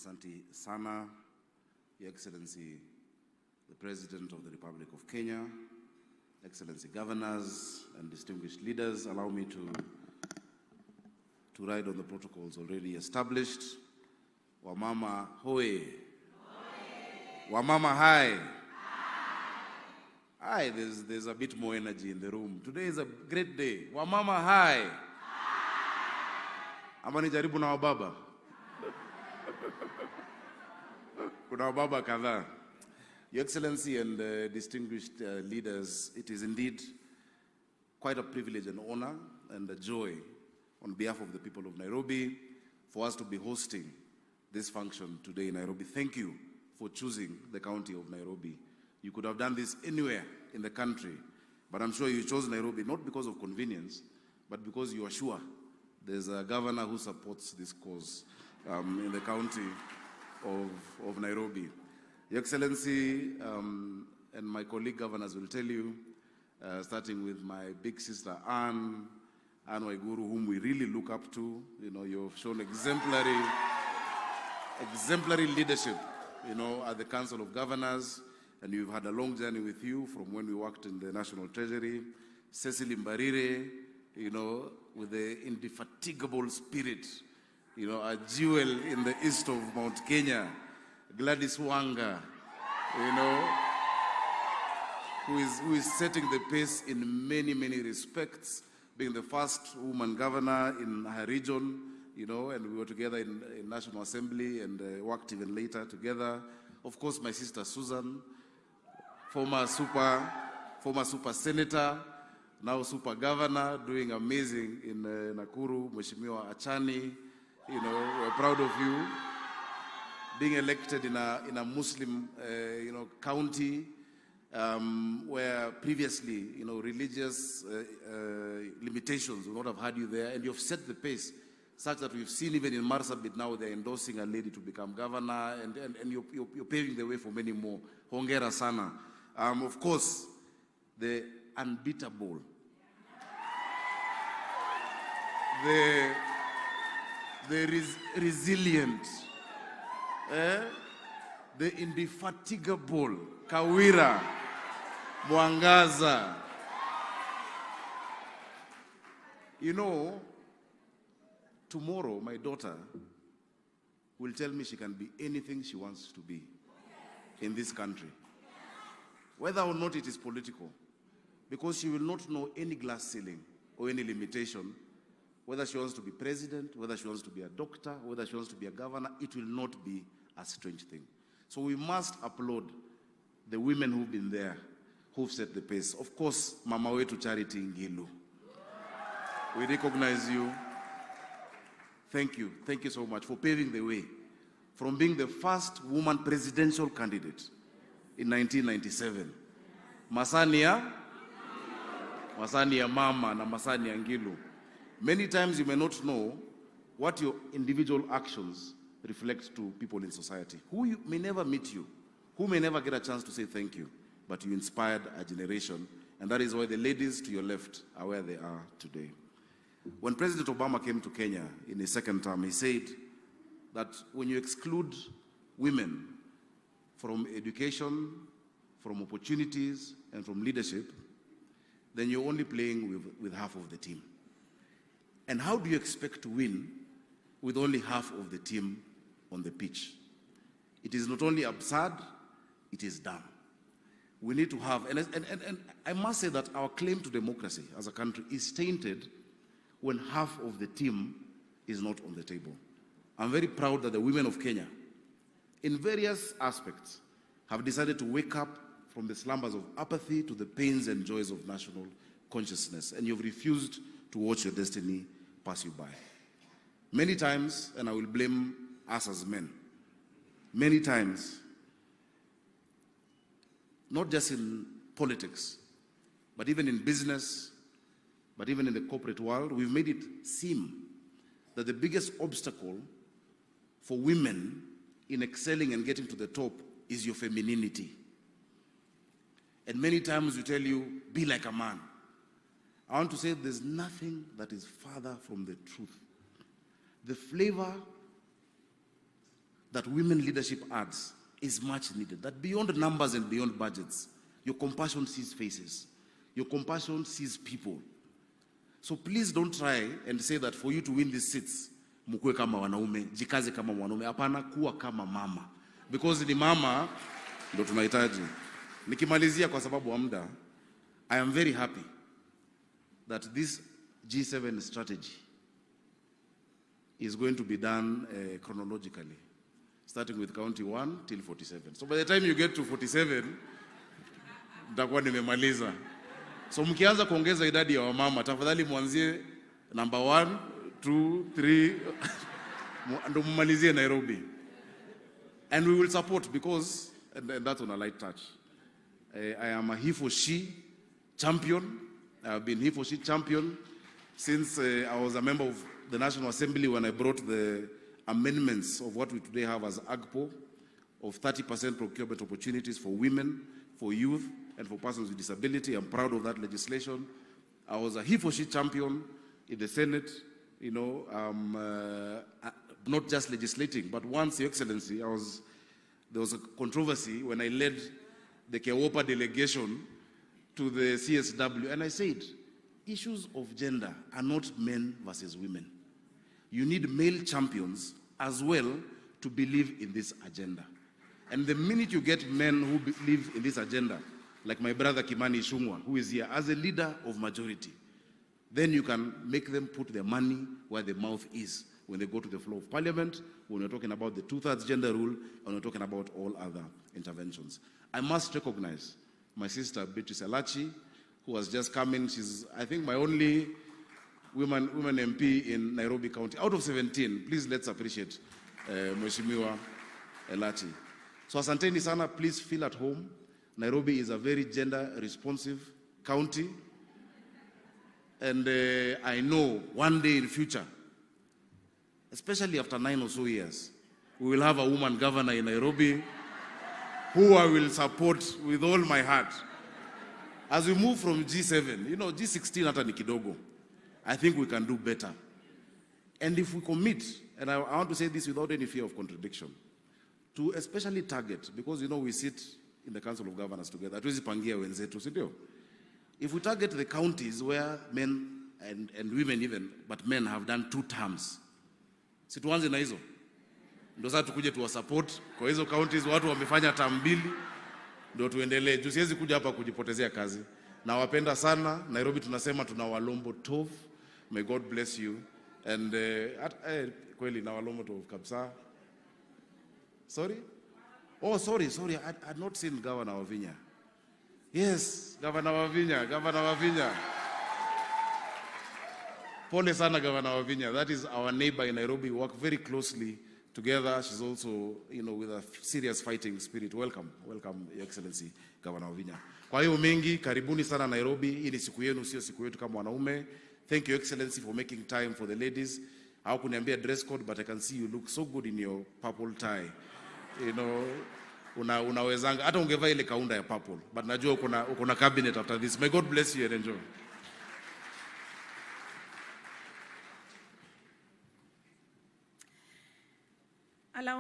Asante sana, Your Excellency, the President of the Republic of Kenya, Excellency Governors and distinguished leaders. Allow me to ride on the protocols already established. Wamama hoye. Wamama hai. Hi, there's a bit more energy in the room. Today is a great day. Wamama hai. Ama nijaribu na wababa. Kuna wababa kadhaa. Your Excellency and distinguished leaders, it is indeed quite a privilege and honor and a joy on behalf of the people of Nairobi for us to be hosting this function today in Nairobi. Thank you for choosing the county of Nairobi. You could have done this anywhere in the country, but I'm sure you chose Nairobi not because of convenience, but because you are sure there's a governor who supports this cause in the county of Nairobi. Your Excellency and my colleague governors will tell you, starting with my big sister Anne Waiguru, whom we really look up to. You know, you've shown exemplary leadership, you know, at the Council of Governors, and you've had a long journey with you from when we worked in the National Treasury. Cecily Mbarire, you know, with the indefatigable spirit, you know, a jewel in the east of Mount Kenya. Gladys Wanga, you know, who is setting the pace in many, many respects, being the first woman governor in her region, you know, and we were together in National Assembly and worked even later together. Of course, my sister Susan, former super senator, now super governor, doing amazing in Nakuru. Mheshimiwa Achani, you know, we're proud of you. Being elected in a Muslim, you know, county, where previously, you know, religious limitations would not have had you there, and you've set the pace such that we've seen even in Marsabit now they're endorsing a lady to become governor, and you're paving the way for many more. Hongera sana. Of course, the unbeatable, the resilient, the indefatigable Kawira Mwangaza. You know, tomorrow my daughter will tell me she can be anything she wants to be in this country, whether or not it is political, because she will not know any glass ceiling or any limitation. Whether she wants to be president, whether she wants to be a doctor, whether she wants to be a governor, it will not be a strange thing. So we must applaud the women who've been there, who've set the pace. Of course, Mama wetu Charity Ngilu. We recognize you. Thank you. Thank you so much for paving the way. From being the first woman presidential candidate in 1997. MASAA ni ya mama na MASAA ni ya Ngilu. Many times you may not know what your individual actions reflect to people in society, who may never meet you, who may never get a chance to say thank you, but you inspired a generation, and that is why the ladies to your left are where they are today. When President Obama came to Kenya in his second term, he said that when you exclude women from education, from opportunities, and from leadership, then you're only playing with half of the team. And how do you expect to win with only half of the team on the pitch? It is not only absurd, it is dumb. We need to have, and I must say that our claim to democracy as a country is tainted when half of the team is not on the table. I'm very proud that the women of Kenya, in various aspects, have decided to wake up from the slumbers of apathy to the pains and joys of national consciousness, and you've refused to watch your destiny pass you by. Many times, and I will blame us as men, many times, not just in politics, but even in business, but even in the corporate world, we've made it seem that the biggest obstacle for women in excelling and getting to the top is your femininity. And many times we tell you, be like a man. I want to say there's nothing that is farther from the truth. The flavor that women leadership adds is much needed. That beyond numbers and beyond budgets, your compassion sees faces. Your compassion sees people. So please don't try and say that for you to win these seats, mukue kama wanaume, jikaze kama mwanaume. Hapana, kuwa kama mama. Because ni mama ndo tunahitaji. Nikimalizia kwa sababu wa muda, I am very happy that this G7 strategy is going to be done chronologically, starting with county 1 till 47. So by the time you get to 47, nitakuwa nimemaliza. So mkianza kuongeza idadi ya wamama, tafadhali mwanzie number 1, 2, 3, ndo mmalizie Nairobi. And we will support because, and that's on a light touch, I am a he for she champion. I have been he for she champion since I was a member of the National Assembly when I brought the amendments of what we today have as AGPO, of 30% procurement opportunities for women, for youth, and for persons with disability. I'm proud of that legislation. I was a he for she champion in the Senate, you know, not just legislating, but once, Your Excellency, there was a controversy when I led the Kewopa delegation to the CSW, and I said, issues of gender are not men versus women. You need male champions as well to believe in this agenda. And the minute you get men who believe in this agenda, like my brother Kimani Ichung'wah, who is here as a leader of majority, then you can make them put their money where the mouth is when they go to the floor of parliament, when we're talking about the 2/3 gender rule, and we're talking about all other interventions. I must recognize my sister, Beatrice Elachi, who has just come in. She's, I think, my only woman MP in Nairobi County. Out of 17, please let's appreciate Mheshimiwa Elachi. So asanteni sana, please feel at home. Nairobi is a very gender-responsive county. And I know one day in future, especially after 9 or so years, we will have a woman governor in Nairobi who I will support with all my heart. As we move from G7, you know, G16 hata ni kidogo, I think we can do better. And if we commit, and I want to say this without any fear of contradiction, to especially target, because you know we sit in the Council of Governors together, hatuwezi pangia wenzetu, si ndio? If we target the counties where men and women even, but men have done 2 terms, si tuanze na hizo. Ndio sasa tukuje tuwa support kwa hizo counties watu wamefanya term 2, ndio tuendelee. Tusiwezi kuja hapa kujipotezea kazi. Na wapenda sana, Nairobi tunasema tuna walombo tov. May God bless you. And kweli na walombo tov kabisa. Sorry? Oh, sorry. I had not seen Governor Wavinya. Yes, Governor Wavinya. Pole sana Governor Wavinya. That is our neighbor in Nairobi. We work very closely together. She's also, you know, with a serious fighting spirit. Welcome, Your Excellency, Governor Wavinya. Kwa hiyo mengi, karibuni sana Nairobi. Hii ni siku yenu, sio siku yetu kama wanaume. Thank you, Your Excellency, for making time for the ladies. Hawakuniambia dress code, but I can see you look so good in your purple tie. You know, unawezanga hata ungevaa ile kaunda ya purple, but najua uko na cabinet after this. May God bless you and enjoy.